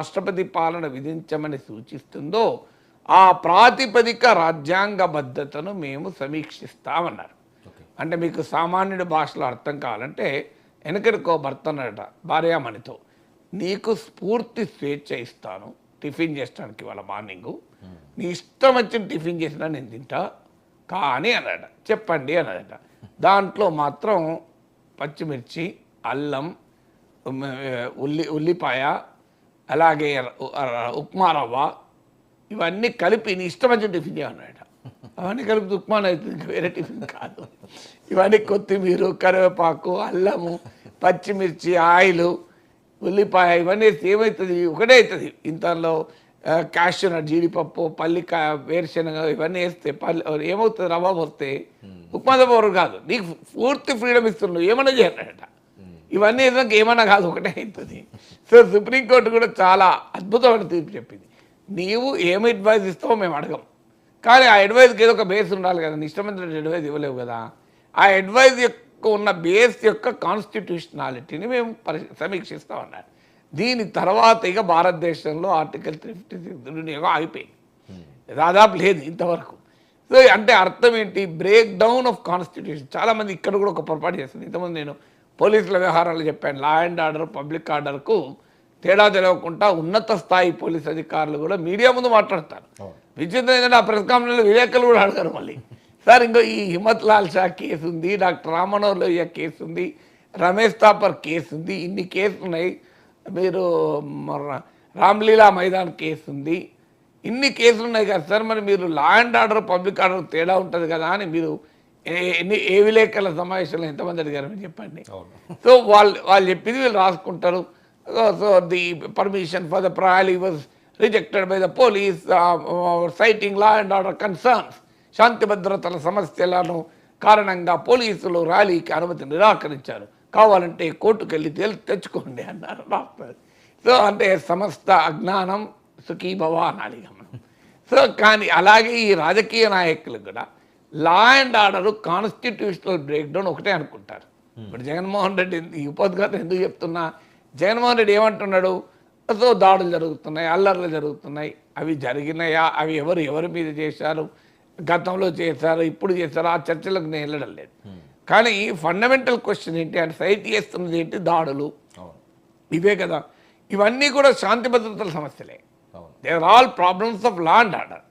రాష్ట్రపతి పాలన విధించమని సూచిస్తుందో ఆ ప్రాతిపదిక రాజ్యాంగబద్ధతను మేము సమీక్షిస్తామన్నారు. అంటే మీకు సామాన్యుడి భాషలో అర్థం కావాలంటే వెనకడికో భర్త అన్నాడట భార్యామణితో, నీకు స్ఫూర్తి స్వేచ్ఛ ఇస్తాను టిఫిన్ చేసడానికి వాళ్ళ మార్నింగు, నీ ఇష్టం వచ్చిన టిఫిన్ చేసినా నేను తింటా కానీ అన్నాడట. చెప్పండి అన్నాడట. దాంట్లో మాత్రం పచ్చిమిర్చి, అల్లం, ఉల్లిపాయ, అలాగే ఉప్మా రవ్వ ఇవన్నీ కలిపి నీ ఇష్టం వచ్చిన టిఫిన్ చేయమన్నాడు. అవన్నీ కలిపి ఉప్మా అవుతుంది, వేరే టిఫిన్ కాదు. ఇవన్నీ కొత్తిమీర, కరివేపాకు, అల్లము, పచ్చిమిర్చి, ఆయిల్, ఉల్లిపాయ ఇవన్నీ ఏమవుతుంది, ఒకటే అవుతుంది. ఇంతలో క్యాష్యూ నట్, జీడిపప్పు, పల్లికాయ, వేరుశనగ ఇవన్నీ వేస్తే ఏమవుతుంది, రవ్వ పోస్తే ఉప్మా దవ్వరు కాదు. నీకు పూర్తి ఫ్రీడమ్ ఇస్తున్నావు, ఏమన్నా చేయనట. ఇవన్నీ ఏదైనా ఏమన్నా కాదు, ఒకటే అవుతుంది. సో సుప్రీంకోర్టు కూడా చాలా అద్భుతమైన తీర్పు చెప్పింది. నీవు ఏమి అడ్వైజ్ ఇస్తావో మేము అడగం, కానీ ఆ అడ్వైజ్కి ఏదో ఒక బేస్ ఉండాలి కదా. ఇష్టమైన అడ్వైజ్ ఇవ్వలేవు కదా. ఆ అడ్వైజ్ యొక్క ఉన్న బేస్ యొక్క కాన్స్టిట్యూషనాలిటీని మేము సమీక్షిస్తామన్నారు. దీని తర్వాత ఇక భారతదేశంలో ఆర్టికల్ 356 దుర్వినియోగం ఆగిపోయింది, దాదాపు లేదు ఇంతవరకు. సో అంటే అర్థం ఏంటి, బ్రేక్ డౌన్ ఆఫ్ కాన్స్టిట్యూషన్. చాలామంది ఇక్కడ కూడా ఒక పొరపాటు చేస్తుంది. ఇంతకుముందు నేను పోలీసుల వ్యవహారాలు చెప్పాను, లా అండ్ ఆర్డర్, పబ్లిక్ ఆర్డర్కు తేడా తెలియకుండా ఉన్నత స్థాయి పోలీస్ అధికారులు కూడా మీడియా ముందు మాట్లాడతారు. విచిత్రం ఏంటంటే ఆ ప్రెస్ కాన్ఫరెన్స్లో విలేకరులు కూడా అడగారు. మళ్ళీ సార్ ఇంకో ఈ హిమ్మత్ లాల్ షా కేసు ఉంది, డాక్టర్ రామ్మనోహర్ లోహియా కేసు ఉంది, రమేష్ థాపర్ కేసు ఉంది, ఇన్ని కేసులు ఉన్నాయి, మీరు రామ్లీలా మైదాన్ కేసు ఉంది, ఇన్ని కేసులు ఉన్నాయి కదా సార్, మరి మీరు లా అండ్ ఆర్డర్, పబ్లిక్ ఆర్డర్ తేడా ఉంటుంది కదా అని మీరు ఏ విలేకరుల సమావేశంలో ఎంతమంది అడిగారు మీరు చెప్పండి. సో వాళ్ళు చెప్పింది వీళ్ళు రాసుకుంటారు. So the permission for the rally was rejected by the police citing law and order concerns. శాంతి భద్రతల సమస్యలను కారణంగా పోలీసులు ర్యాలీకి అనుమతి నిరాకరించారు, కావాలంటే కోర్టుకు వెళ్ళి తెచ్చుకోండి అన్నారు రాస్తారు. సో అంటే సమస్త అజ్ఞానం సుఖీభవ అనాలి మనం. సో కానీ అలాగే ఈ రాజకీయ నాయకులు కూడా లా and order constitutional break down ఒకటే అనుకుంటారు. ఇప్పుడు జగన్మోహన్ రెడ్డి ఈ ఉపోద్ఘాతం ఎందుకు చెప్తున్నా, జగన్మోహన్ రెడ్డి ఏమంటున్నాడు, సో దాడులు జరుగుతున్నాయి, అల్లర్లు జరుగుతున్నాయి, అవి జరిగినాయా, అవి ఎవరి మీద చేశారు, గతంలో చేశారు, ఇప్పుడు చేశారు, ఆ చర్చలకు నేను వెళ్ళడం లేదు. కానీ ఫండమెంటల్ క్వశ్చన్ ఏంటి అంటే సైట్ చేస్తున్నది ఏంటి, దాడులు ఇవే కదా. ఇవన్నీ కూడా శాంతి భద్రతల సమస్యలే. They are all problems of law and order.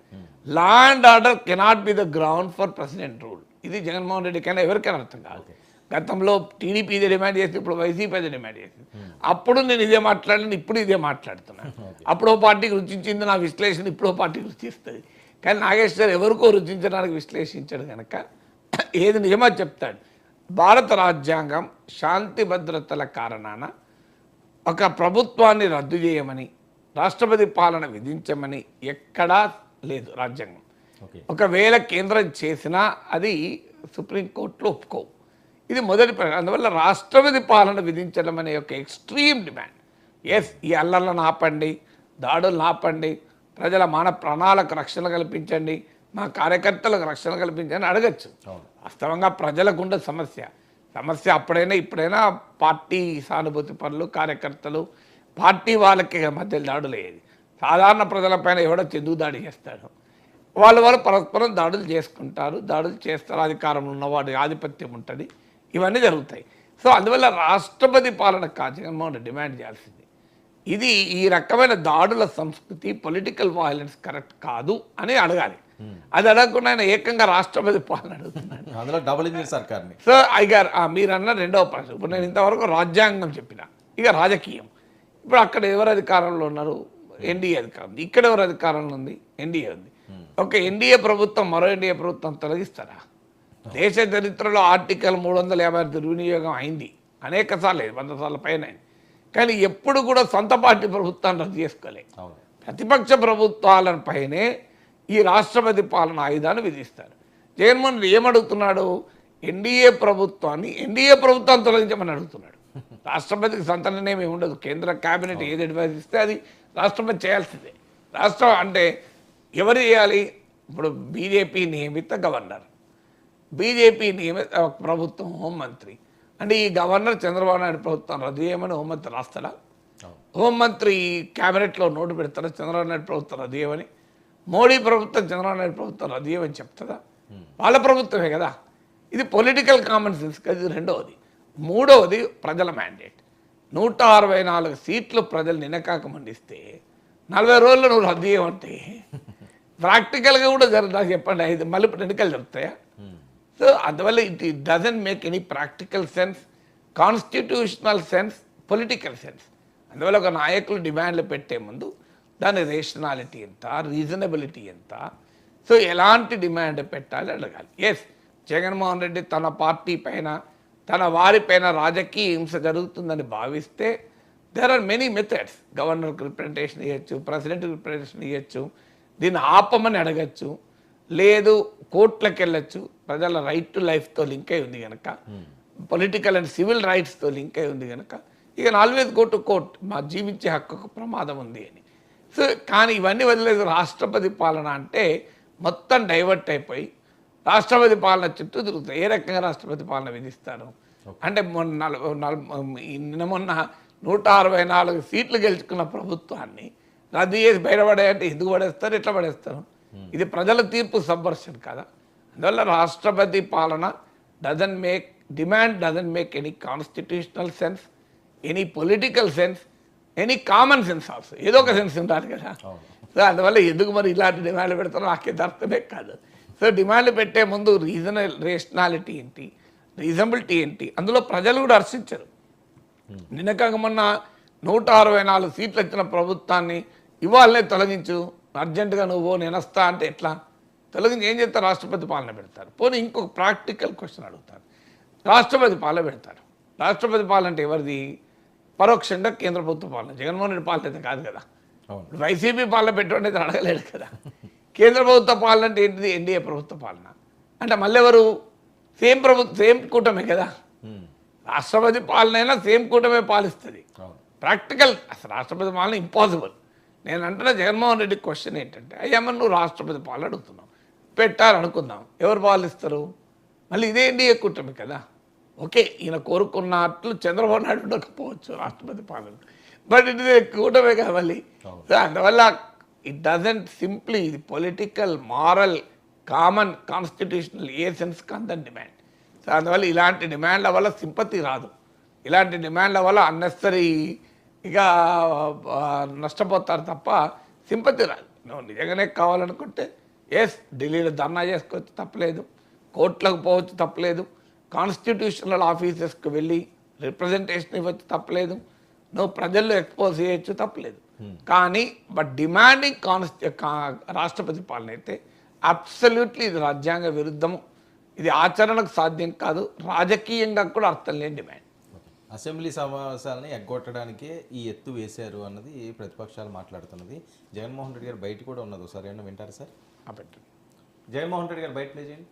Law and order cannot be the ground for president rule. ఇది జగన్మోహన్ రెడ్డికైనా ఎవరికైనా అర్థం కాదు. గతంలో టీడీపీ ఇదే డిమాండ్ చేసి, ఇప్పుడు వైసీపీ అదే డిమాండ్ చేసింది. అప్పుడు నేను ఇదే మాట్లాడాను, ఇప్పుడు ఇదే మాట్లాడుతున్నాను. అప్పుడో పార్టీకి రుచించింది నా విశ్లేషణ, ఇప్పుడో పార్టీకి రుచిస్తుంది. కానీ నాగేశ్వర్ ఎవరికో రుచించడానికి విశ్లేషించాడు కనుక ఏది నిజమో చెప్తాడు. భారత రాజ్యాంగం శాంతి భద్రతల కారణాన ఒక ప్రభుత్వాన్ని రద్దు చేయమని, రాష్ట్రపతి పాలన విధించమని ఎక్కడా లేదు రాజ్యాంగం. ఒకవేళ కేంద్రం చేసినా అది సుప్రీంకోర్టులో ఒప్పుకోవు. ఇది మొదటి అందువల్ల రాష్ట్రపతి పాలన విధించడం అనే ఒక ఎక్స్ట్రీమ్ డిమాండ్. ఎస్, ఈ అల్లర్లను ఆపండి, దాడులను ఆపండి, ప్రజల ప్రాణాలకు రక్షణ కల్పించండి, మా కార్యకర్తలకు రక్షణ కల్పించండి అడగచ్చు. వాస్తవంగా ప్రజలకు ఉండే సమస్య అప్పుడైనా ఇప్పుడైనా పార్టీ సానుభూతి పనులు, కార్యకర్తలు, పార్టీ వాళ్ళకి మధ్య దాడులు అయ్యేది. సాధారణ ప్రజలపైన ఎవడో చెందుకు దాడి చేస్తాడు, వాళ్ళు పరస్పరం దాడులు చేస్తారు, అధికారంలో ఉన్నవాడి ఆధిపత్యం ఉంటుంది, ఇవన్నీ జరుగుతాయి. సో అందువల్ల రాష్ట్రపతి పాలన జగన్మోహన్ రెడ్డి డిమాండ్ చేయాల్సింది. ఇది ఈ రకమైన దాడుల సంస్కృతి, పొలిటికల్ వైలెన్స్ కరెక్ట్ కాదు అని అడగాలి. అది అడగకుండా ఆయన ఏకంగా రాష్ట్రపతి పాలన అడుగుతున్నాడు. సో అయ్యారు మీరు అన్న రెండవ ప్రశ్న. ఇప్పుడు నేను ఇంతవరకు రాజ్యాంగం చెప్పిన, ఇక రాజకీయం. ఇప్పుడు అక్కడ ఎవరు అధికారంలో ఉన్నారు, ఎన్డీఏ అధికారం. ఇక్కడ ఎవరు అధికారంలో ఉంది, ఎన్డీఏ ఉంది. ఒక ఎన్డీఏ ప్రభుత్వం మరో ఎన్డీఏ ప్రభుత్వం తొలగిస్తారా? దేశ చరిత్రలో ఆర్టికల్ 356 దుర్వినియోగం అయింది అనేక సార్లు, 100 సార్ల పైన అయింది. కానీ ఎప్పుడు కూడా సొంత పార్టీ ప్రభుత్వాన్ని రద్దు చేసుకోలే. ప్రతిపక్ష ప్రభుత్వాల పైనే ఈ రాష్ట్రపతి పాలన ఆయుధాన్ని విధిస్తారు. జగన్మోహన్ రెడ్డి ఏమడుగుతున్నాడు, ఎన్డీఏ ప్రభుత్వాన్ని తొలగించమని అడుగుతున్నాడు. రాష్ట్రపతికి సొంత నిర్ణయం ఏమి ఉండదు. కేంద్ర కేబినెట్ ఏది అడ్వైజ్ ఇస్తే అది రాష్ట్రపతి చేయాల్సిందే. రాష్ట్రం అంటే ఎవరు చేయాలి? ఇప్పుడు బీజేపీ నియమిత గవర్నర్, బీజేపీ నియమిత ప్రభుత్వం హోంమంత్రి. అంటే ఈ గవర్నర్ చంద్రబాబు నాయుడు ప్రభుత్వం రద్దు చేయమని హోంమంత్రి రాస్తాడా? హోంమంత్రి క్యాబినెట్లో నోటు పెడతారా చంద్రబాబు నాయుడు ప్రభుత్వం రద్దు చేయమని? మోడీ ప్రభుత్వం చంద్రబాబు నాయుడు ప్రభుత్వం రద్దు చేయమని చెప్తుందా? వాళ్ళ ప్రభుత్వమే కదా. ఇది పొలిటికల్ కామన్ సెన్స్ కదా. ఇది రెండవది. మూడవది ప్రజల మ్యాండేట్. 164 సీట్లు ప్రజలు నిన్నకాక మండిస్తే 40 రోజుల్లో నువ్వు రద్దు చేయమంటే ప్రాక్టికల్గా కూడా నాకు చెప్పండి, ఇది మళ్ళీ ఇప్పుడు ఎన్నికలు జరుగుతాయా? సో అందువల్ల it doesn't make any practical sense, constitutional sense, political sense. అందువల్ల ఒక నాయకులు డిమాండ్లు పెట్టే ముందు దాని రేషనాలిటీ ఎంత, రీజనబిలిటీ ఎంత, సో ఎలాంటి డిమాండ్ పెట్టాలి అడగాలి. ఎస్, జగన్మోహన్ రెడ్డి తన పార్టీ పైన తన వారిపైన రాజకీయ హింస జరుగుతుందని భావిస్తే దేర్ ఆర్ మెనీ మెథడ్స్. గవర్నర్కి రిప్రజెంటేషన్ ఇవ్వచ్చు, ప్రెసిడెంట్కి రిప్రజెంటేషన్ ఇవ్వచ్చు, దీన్ని ఆపమని అడగచ్చు, లేదు కోర్టులకు వెళ్ళచ్చు. ప్రజల రైట్ టు లైఫ్తో లింక్ అయి ఉంది కనుక, పొలిటికల్ అండ్ సివిల్ రైట్స్తో లింక్ అయి ఉంది కనుక ఇక ఆల్వేస్ గో టు కోర్ట్, మా జీవించే హక్కుకు ప్రమాదం ఉంది అని. సో కానీ ఇవన్నీ వదిలేదు. రాష్ట్రపతి పాలన అంటే మొత్తం డైవర్ట్ అయిపోయి రాష్ట్రపతి పాలన చుట్టూ తిరుగుతాయి. ఏ రకంగా రాష్ట్రపతి పాలన విధిస్తారు అంటే నిన్న మొన్న 164 సీట్లు గెలుచుకున్న ప్రభుత్వాన్ని రద్దు చేసి బయటపడాయంటే ఎందుకు పడేస్తారు, ఎట్లా పడేస్తారు? ఇది ప్రజల తీర్పు సబ్వర్షన్ కదా. అందువల్ల రాష్ట్రపతి పాలన demand doesn't make any constitutional sense, any political sense, any common sense also. ఏదో ఒక సెన్స్ ఉండాలి కదా. సో అందువల్ల ఎందుకు మరి ఇలాంటి డిమాండ్లు పెడతారో నాకైతే అర్థమే కాదు. సో డిమాండ్లు పెట్టే ముందు రేషనాలిటీ ఏంటి, రీజనబిలిటీ ఏంటి, అందులో ప్రజలు కూడా హర్షించరు. నిన్నకాక మొన్న 164 సీట్లు వచ్చిన ప్రభుత్వాన్ని ఇవాళనే తొలగించు, అర్జెంటుగా నువ్వు నేను వస్తా అంటే ఎట్లా తొలగించి ఏం చేస్తారు? రాష్ట్రపతి పాలన పెడతారు. పోనీ ఇంకొక ప్రాక్టికల్ క్వశ్చన్ అడుగుతారు. రాష్ట్రపతి పాలన పెడతారు. రాష్ట్రపతి పాలన అంటే ఎవరిది? పరోక్షంగా కేంద్ర ప్రభుత్వ పాలన. జగన్మోహన్ రెడ్డి పాలన అయితే కాదు కదా. వైసీపీ పాలన పెట్టడం అయితే అడగలేడు కదా. కేంద్ర ప్రభుత్వ పాలన అంటే ఏంటిది? ఎన్డీఏ ప్రభుత్వ పాలన. అంటే మళ్ళీ ఎవరు? సేమ్ కూటమే కదా. రాష్ట్రపతి పాలన అయినా సేమ్ కూటమే పాలిస్తుంది. ప్రాక్టికల్ అసలు రాష్ట్రపతి పాలన ఇంపాసిబుల్. నేను అంటున్న జగన్మోహన్ రెడ్డి క్వశ్చన్ ఏంటంటే, అయ్యమ్మ నువ్వు రాష్ట్రపతి పాలన అడుగుతున్నావు, పెట్టాలనుకుందాం, ఎవరు పాలిస్తారు? మళ్ళీ ఇదే ఎన్డీఏ కూటమి కదా. ఓకే, ఈయన కోరుకున్నట్లు చంద్రబాబు నాయుడు ఉండకపోవచ్చు రాష్ట్రపతి పాలన, బట్ ఇది కూటమే కదా మళ్ళీ. అందువల్ల ఇట్ డజంట్ సింప్లీ ఇది political, moral, common, constitutional a sense కందని డిమాండ్. సో అందువల్ల ఇలాంటి డిమాండ్ల వల్ల సింపతి రాదు. ఇలాంటి డిమాండ్ల వల్ల అన్నెసరీ ఇక నష్టపోతారు తప్ప సింపతి రాదు. నువ్వు నిజంగానే కావాలనుకుంటే ఎస్, ఢిల్లీలో ధర్నా చేసుకోవచ్చు, తప్పలేదు. కోర్టులకు పోవచ్చు, తప్పలేదు. కాన్స్టిట్యూషనల్ ఆఫీసెస్కి వెళ్ళి రిప్రజెంటేషన్ ఇవ్వచ్చు, తప్పలేదు. నువ్వు ప్రజల్లో ఎక్స్పోజ్ చేయొచ్చు, తప్పలేదు. కానీ బట్ డిమాండింగ్ రాష్ట్రపతి పాలన అయితే అబ్సల్యూట్లీ ఇది రాజ్యాంగ విరుద్ధము. ఇది ఆచరణకు సాధ్యం కాదు, రాజకీయంగా కూడా అర్థం లేని డిమాండ్. అసెంబ్లీ సమావేశాలని ఎగ్గొట్టడానికే ఈ ఎత్తు వేశారు అన్నది ప్రతిపక్షాలు మాట్లాడుతున్నది. జగన్మోహన్ రెడ్డి గారు బయట కూడా ఉన్నది, ఒకసారి ఏమన్నా వింటారు సార్? పెట్టండి. జగన్మోహన్ రెడ్డి గారు బయట ప్లే చేయండి.